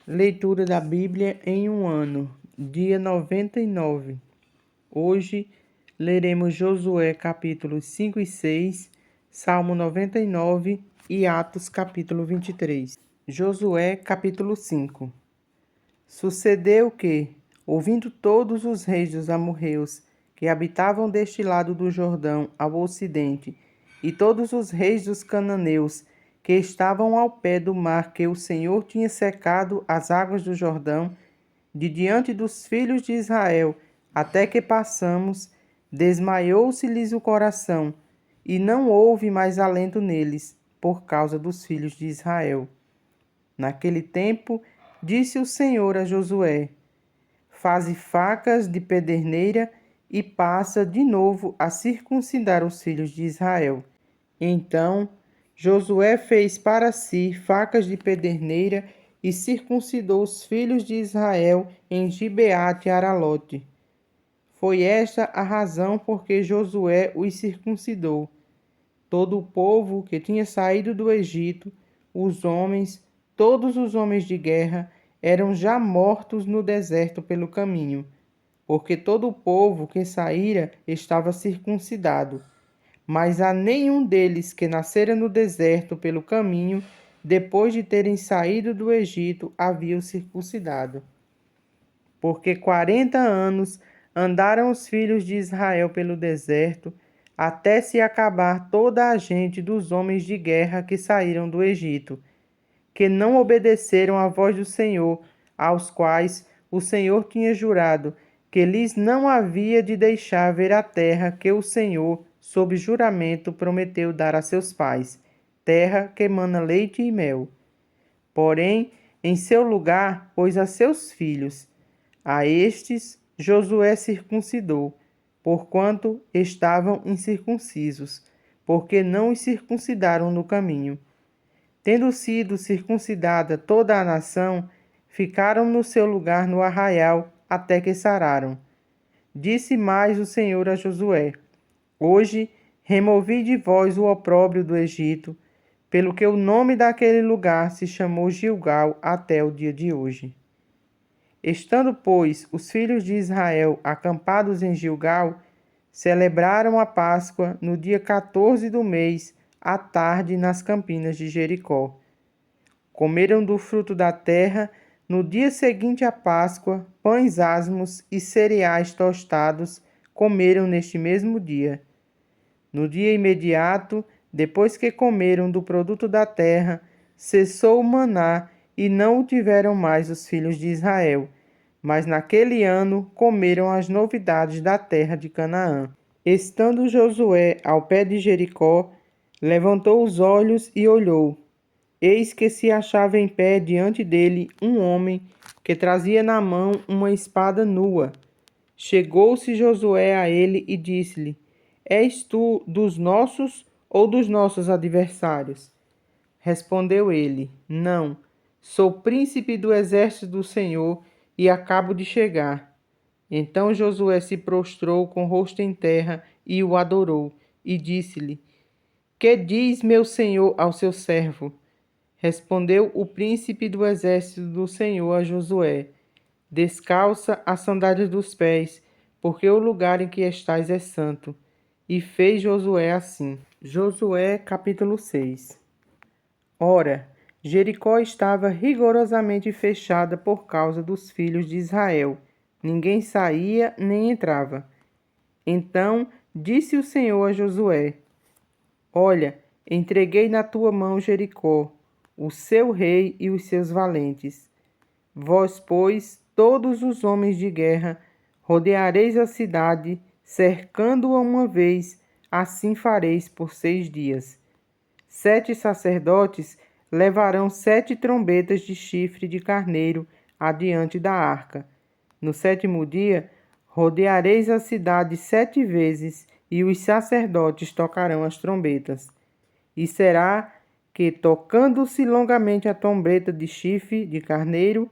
Leitura da Bíblia em um ano, dia 99. Hoje leremos Josué capítulos 5 e 6, Salmo 99 e Atos capítulo 23. Josué capítulo 5. Sucedeu que, ouvindo todos os reis dos amorreus que habitavam deste lado do Jordão ao ocidente, e todos os reis dos cananeus que estavam ao pé do mar que o Senhor tinha secado as águas do Jordão, de diante dos filhos de Israel, até que passamos, desmaiou-se-lhes o coração, e não houve mais alento neles, por causa dos filhos de Israel. Naquele tempo, disse o Senhor a Josué: faze facas de pederneira e passa de novo a circuncidar os filhos de Israel. Então Josué fez para si facas de pederneira e circuncidou os filhos de Israel em Gibeate Aralote. Foi esta a razão por que Josué os circuncidou. Todo o povo que tinha saído do Egito, os homens, todos os homens de guerra, eram já mortos no deserto pelo caminho, porque todo o povo que saíra estava circuncidado. Mas a nenhum deles que nascera no deserto pelo caminho, depois de terem saído do Egito, havia o circuncidado. Porque 40 anos andaram os filhos de Israel pelo deserto, até se acabar toda a gente dos homens de guerra que saíram do Egito, que não obedeceram à voz do Senhor, aos quais o Senhor tinha jurado que lhes não havia de deixar ver a terra que o Senhor, sob juramento, prometeu dar a seus pais, terra que emana leite e mel. Porém, em seu lugar, pôs a seus filhos. A estes Josué circuncidou, porquanto estavam incircuncisos, porque não os circuncidaram no caminho. Tendo sido circuncidada toda a nação, ficaram no seu lugar no arraial até que sararam. Disse mais o Senhor a Josué: hoje removi de vós o opróbrio do Egito, pelo que o nome daquele lugar se chamou Gilgal até o dia de hoje. Estando, pois, os filhos de Israel acampados em Gilgal, celebraram a Páscoa no dia 14 do mês, à tarde, nas campinas de Jericó. Comeram do fruto da terra, no dia seguinte à Páscoa, pães asmos e cereais tostados, comeram neste mesmo dia. No dia imediato, depois que comeram do produto da terra, cessou o maná e não o tiveram mais os filhos de Israel. Mas naquele ano comeram as novidades da terra de Canaã. Estando Josué ao pé de Jericó, levantou os olhos e olhou. Eis que se achava em pé diante dele um homem que trazia na mão uma espada nua. Chegou-se Josué a ele e disse-lhe: és tu dos nossos ou dos nossos adversários? Respondeu ele: não, sou príncipe do exército do Senhor e acabo de chegar. Então Josué se prostrou com o rosto em terra e o adorou, e disse-lhe: que diz meu senhor ao seu servo? Respondeu o príncipe do exército do Senhor a Josué: descalça as sandálias dos pés, porque o lugar em que estás é santo. E fez Josué assim. Josué capítulo 6. Ora, Jericó estava rigorosamente fechada por causa dos filhos de Israel. Ninguém saía nem entrava. Então disse o Senhor a Josué: olha, entreguei na tua mão Jericó, o seu rei e os seus valentes. Vós, pois, todos os homens de guerra, rodeareis a cidade, cercando-a uma vez, assim fareis por 6 dias. 7 sacerdotes levarão 7 trombetas de chifre de carneiro adiante da arca. No 7º dia, rodeareis a cidade 7 vezes, e os sacerdotes tocarão as trombetas. E será que, tocando-se longamente a trombeta de chifre de carneiro,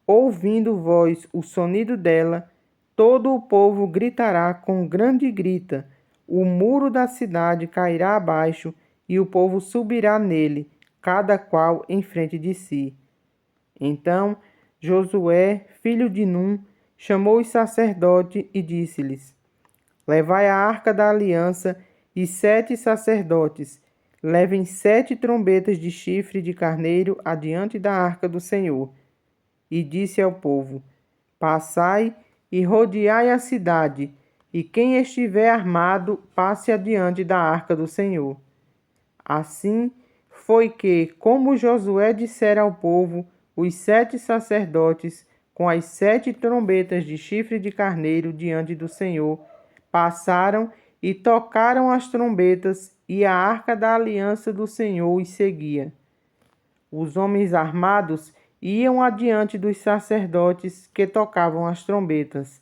ouvindo vós o sonido dela, todo o povo gritará com grande grita, o muro da cidade cairá abaixo, e o povo subirá nele, cada qual em frente de si. Então Josué, filho de Num, chamou os sacerdotes e disse-lhes: Levai a arca da aliança e 7 sacerdotes. Levem 7 trombetas de chifre de carneiro adiante da arca do Senhor. E disse ao povo: Passai e rodeai a cidade, e quem estiver armado, passe adiante da arca do Senhor. Assim foi que, como Josué dissera ao povo, os 7 sacerdotes, com as 7 trombetas de chifre de carneiro diante do Senhor, passaram e tocaram as trombetas, e a arca da aliança do Senhor os seguia. Os homens armados iam adiante dos sacerdotes que tocavam as trombetas.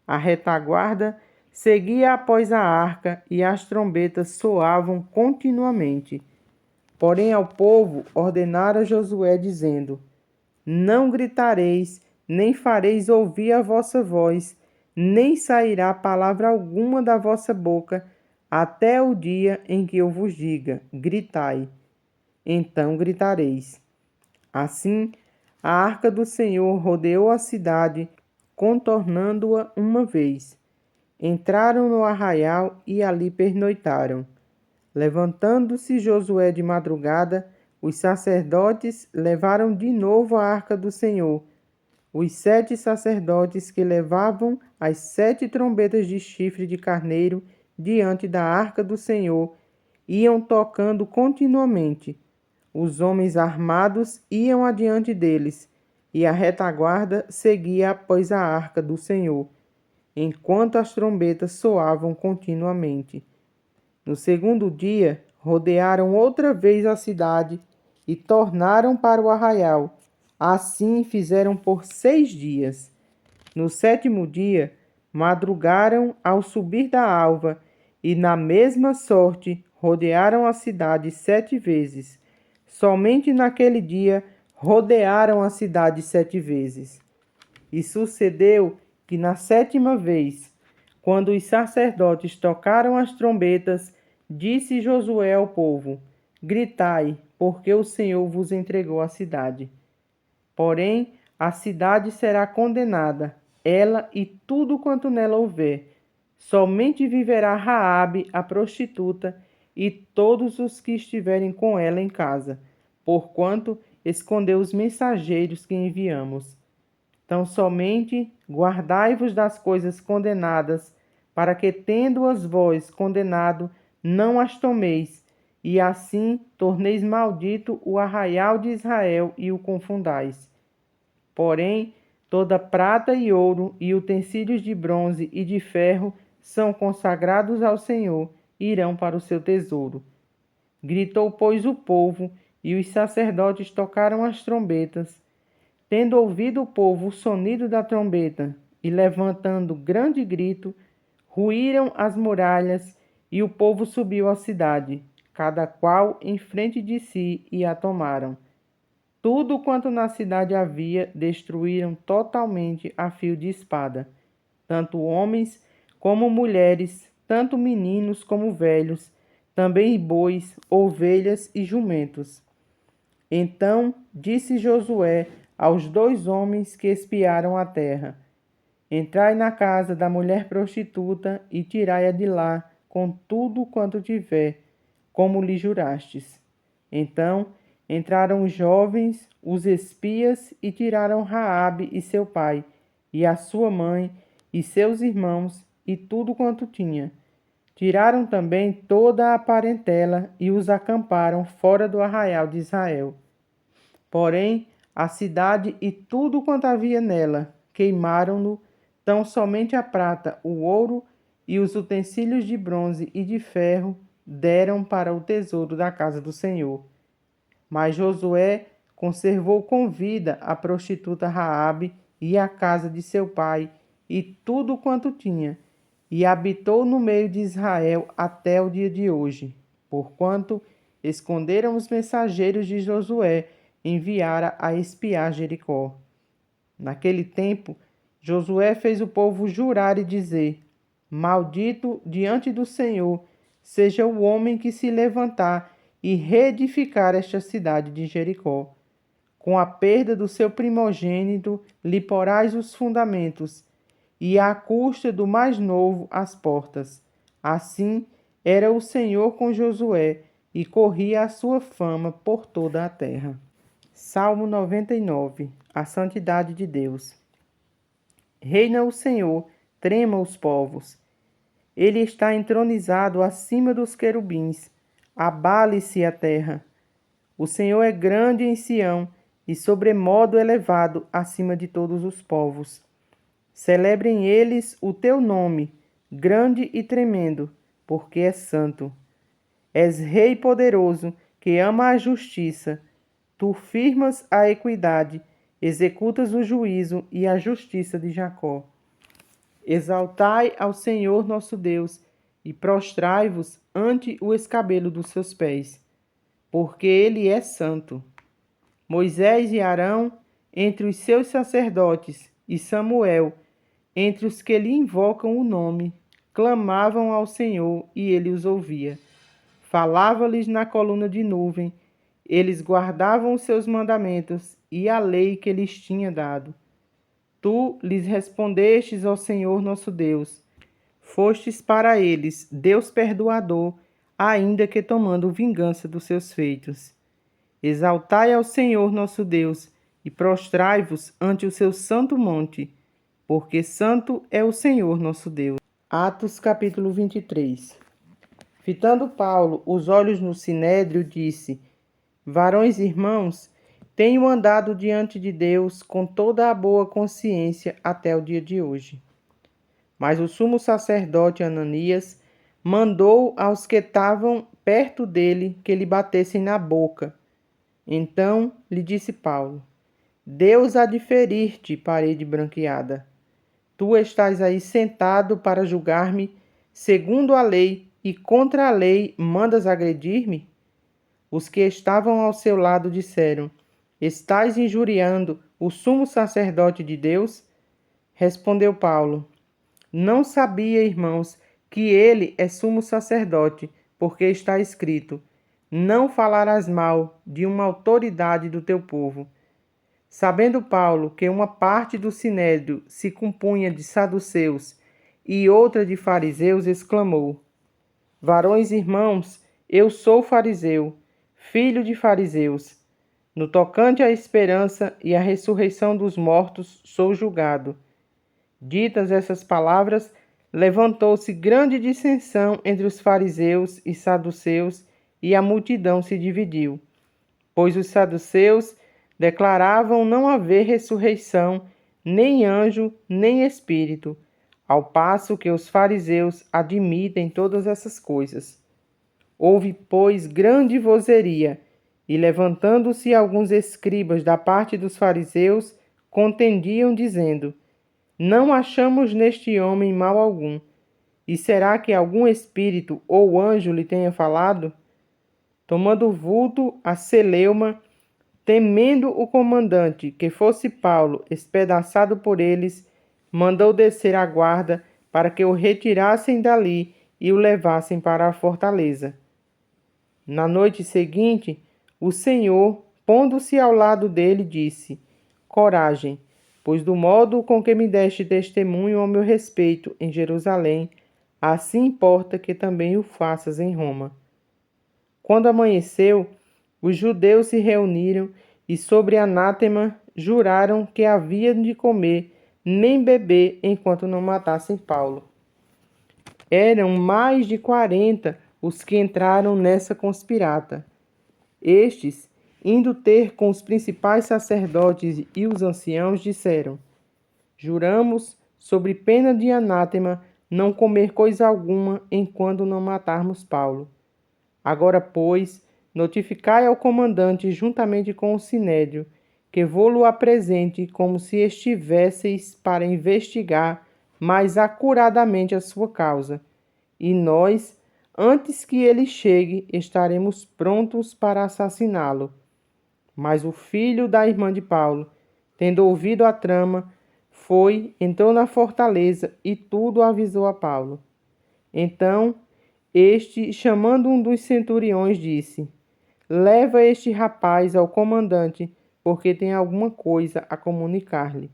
A retaguarda seguia após a arca e as trombetas soavam continuamente. Porém ao povo ordenara Josué, dizendo: Não gritareis, nem fareis ouvir a vossa voz, nem sairá palavra alguma da vossa boca, até o dia em que eu vos diga: gritai. Então gritareis. Assim, a arca do Senhor rodeou a cidade, contornando-a uma vez. Entraram no arraial e ali pernoitaram. Levantando-se Josué de madrugada, os sacerdotes levaram de novo a arca do Senhor. Os 7 sacerdotes que levavam as 7 trombetas de chifre de carneiro diante da arca do Senhor iam tocando continuamente. Os homens armados iam adiante deles, e a retaguarda seguia após a arca do Senhor, enquanto as trombetas soavam continuamente. No segundo dia, rodearam outra vez a cidade e tornaram para o arraial. Assim fizeram por 6 dias. No 7º dia, madrugaram ao subir da alva, e na mesma sorte rodearam a cidade 7 vezes. Somente naquele dia rodearam a cidade 7 vezes. E sucedeu que na 7ª vez, quando os sacerdotes tocaram as trombetas, disse Josué ao povo: Gritai, porque o Senhor vos entregou a cidade. Porém, a cidade será condenada, ela e tudo quanto nela houver. Somente viverá Raabe, a prostituta, e todos os que estiverem com ela em casa, porquanto escondeu os mensageiros que enviamos. Tão somente guardai-vos das coisas condenadas, para que, tendo-as vós condenado, não as tomeis, e assim torneis maldito o arraial de Israel e o confundais. Porém, toda prata e ouro e utensílios de bronze e de ferro são consagrados ao Senhor e irão para o seu tesouro. Gritou, pois, o povo, e os sacerdotes tocaram as trombetas. Tendo ouvido o povo o sonido da trombeta e levantando grande grito, ruíram as muralhas e o povo subiu à cidade, cada qual em frente de si, e a tomaram. Tudo quanto na cidade havia destruíram totalmente a fio de espada, tanto homens como mulheres, tanto meninos como velhos, também bois, ovelhas e jumentos. Então disse Josué aos 2 homens que espiaram a terra: Entrai na casa da mulher prostituta e tirai-a de lá com tudo quanto tiver, como lhe jurastes. Então entraram os jovens, os espias, e tiraram Raabe e seu pai, e a sua mãe, e seus irmãos, e tudo quanto tinha. Tiraram também toda a parentela e os acamparam fora do arraial de Israel. Porém, a cidade e tudo quanto havia nela queimaram-no, tão somente a prata, o ouro e os utensílios de bronze e de ferro deram para o tesouro da casa do Senhor. Mas Josué conservou com vida a prostituta Raabe e a casa de seu pai e tudo quanto tinha, e habitou no meio de Israel até o dia de hoje, porquanto esconderam os mensageiros de Josué enviara a espiar Jericó. Naquele tempo, Josué fez o povo jurar e dizer: Maldito diante do Senhor seja o homem que se levantar e reedificar esta cidade de Jericó. Com a perda do seu primogênito, lhe porás os fundamentos, e à custa do mais novo as portas. Assim era o Senhor com Josué, e corria a sua fama por toda a terra. Salmo 99. A santidade de Deus. Reina o Senhor, trema os povos. Ele está entronizado acima dos querubins. Abale-se a terra. O Senhor é grande em Sião e sobremodo elevado acima de todos os povos. Celebrem eles o teu nome, grande e tremendo, porque és santo. És Rei poderoso, que ama a justiça. Tu firmas a equidade, executas o juízo e a justiça de Jacó. Exaltai ao Senhor nosso Deus e prostrai-vos ante o escabelo dos seus pés, porque ele é santo. Moisés e Arão entre os seus sacerdotes e Samuel entre os que lhe invocam o nome, clamavam ao Senhor e ele os ouvia. Falava-lhes na coluna de nuvem, eles guardavam os seus mandamentos e a lei que lhes tinha dado. Tu lhes respondestes, ó Senhor nosso Deus. Fostes para eles Deus perdoador, ainda que tomando vingança dos seus feitos. Exaltai ao Senhor nosso Deus e prostrai-vos ante o seu santo monte, porque santo é o Senhor nosso Deus. Atos capítulo 23. Fitando Paulo os olhos no sinédrio, disse: Varões irmãos, tenho andado diante de Deus com toda a boa consciência até o dia de hoje. Mas o sumo sacerdote Ananias mandou aos que estavam perto dele que lhe batessem na boca. Então lhe disse Paulo: Deus há de ferir-te, parede branqueada. Tu estás aí sentado para julgar-me segundo a lei, e contra a lei mandas agredir-me? Os que estavam ao seu lado disseram: Estás injuriando o sumo sacerdote de Deus? Respondeu Paulo: Não sabia, irmãos, que ele é sumo sacerdote, porque está escrito: Não falarás mal de uma autoridade do teu povo. Sabendo Paulo que uma parte do sinédrio se compunha de saduceus e outra de fariseus, exclamou: Varões irmãos, eu sou fariseu, filho de fariseus. No tocante à esperança e à ressurreição dos mortos, sou julgado. Ditas essas palavras, levantou-se grande dissensão entre os fariseus e saduceus, e a multidão se dividiu. Pois os saduceus declaravam não haver ressurreição, nem anjo, nem espírito, ao passo que os fariseus admitem todas essas coisas. Houve, pois, grande vozeria, e levantando-se alguns escribas da parte dos fariseus, contendiam, dizendo: Não achamos neste homem mal algum. E será que algum espírito ou anjo lhe tenha falado? Tomando vulto a celeuma, temendo o comandante que fosse Paulo espedaçado por eles, mandou descer a guarda para que o retirassem dali e o levassem para a fortaleza. Na noite seguinte, o Senhor, pondo-se ao lado dele, disse: Coragem, pois do modo com que me deste testemunho ao meu respeito em Jerusalém, assim importa que também o faças em Roma. Quando amanheceu, os judeus se reuniram e, sobre anátema, juraram que haviam de comer nem beber enquanto não matassem Paulo. Eram mais de 40 os que entraram nessa conspirata. Estes, indo ter com os principais sacerdotes e os anciãos, disseram: Juramos, sobre pena de anátema, não comer coisa alguma enquanto não matarmos Paulo. Agora, pois, notificai ao comandante juntamente com o sinédrio, que vô-lo apresente como se estivesseis para investigar mais acuradamente a sua causa. E nós, antes que ele chegue, estaremos prontos para assassiná-lo. Mas o filho da irmã de Paulo, tendo ouvido a trama, entrou na fortaleza e tudo avisou a Paulo. Então, este, chamando um dos centuriões, disse: Leva este rapaz ao comandante, porque tem alguma coisa a comunicar-lhe.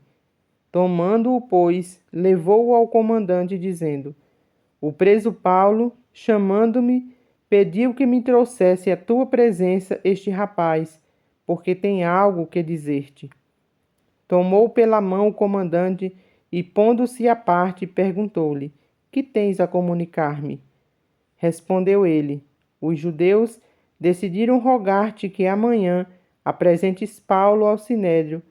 Tomando-o, pois, levou-o ao comandante, dizendo: O preso Paulo, chamando-me, pediu que me trouxesse à tua presença este rapaz, porque tem algo que dizer-te. Tomou pela mão o comandante e, pondo-se à parte, perguntou-lhe: Que tens a comunicar-me? Respondeu ele: Os judeus decidiram rogar-te que amanhã apresentes Paulo ao sinédrio,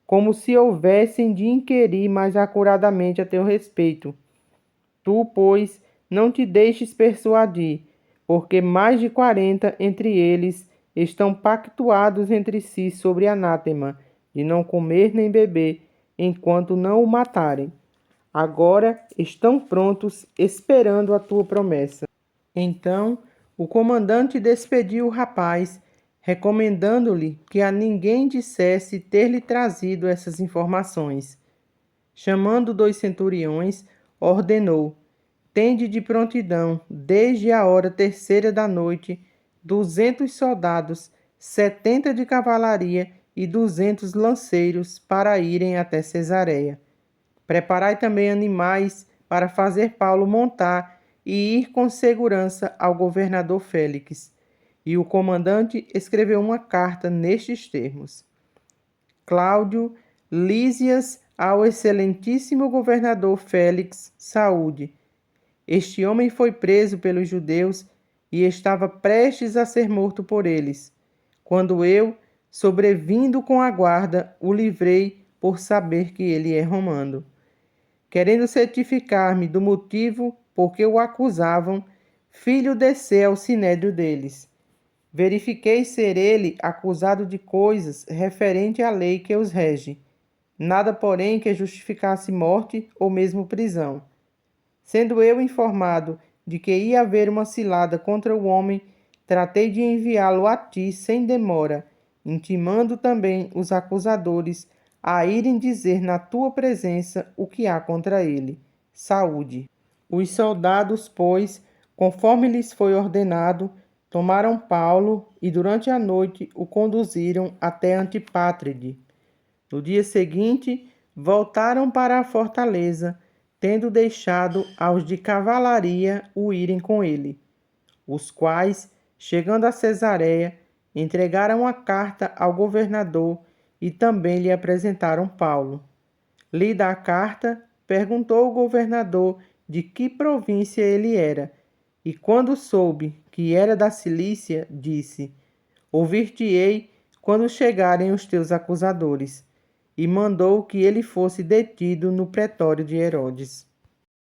como se houvessem de inquirir mais acuradamente a teu respeito. Tu, pois, não te deixes persuadir, porque mais de 40 entre eles estão pactuados entre si sobre anátema, de não comer nem beber, enquanto não o matarem. Agora estão prontos, esperando a tua promessa. Então o comandante despediu o rapaz, recomendando-lhe que a ninguém dissesse ter-lhe trazido essas informações. Chamando 2 centuriões, ordenou: Tende de prontidão, desde a hora 3ª da noite, 200 soldados, 70 de cavalaria e 200 lanceiros para irem até Cesareia. Preparai também animais para fazer Paulo montar e ir com segurança ao governador Félix. E o comandante escreveu uma carta nestes termos: Cláudio Lísias ao excelentíssimo governador Félix, saúde. Este homem foi preso pelos judeus e estava prestes a ser morto por eles, quando eu, sobrevindo com a guarda, o livrei por saber que ele é romano. Querendo certificar-me do motivo por que o acusavam, filho descer ao sinédrio deles. Verifiquei ser ele acusado de coisas referente à lei que os rege, nada, porém, que justificasse morte ou mesmo prisão. Sendo eu informado de que ia haver uma cilada contra o homem, tratei de enviá-lo a ti sem demora, intimando também os acusadores a irem dizer na tua presença o que há contra ele. Saúde. Os soldados, pois, conforme lhes foi ordenado, tomaram Paulo e durante a noite o conduziram até Antipátride. No dia seguinte, voltaram para a fortaleza, tendo deixado aos de cavalaria o irem com ele, os quais, chegando a Cesareia, entregaram a carta ao governador e também lhe apresentaram Paulo. Lida a carta, perguntou o governador de que província ele era, e quando soube que era da Cilícia, disse: Ouvir-te-ei quando chegarem os teus acusadores. E mandou que ele fosse detido no pretório de Herodes.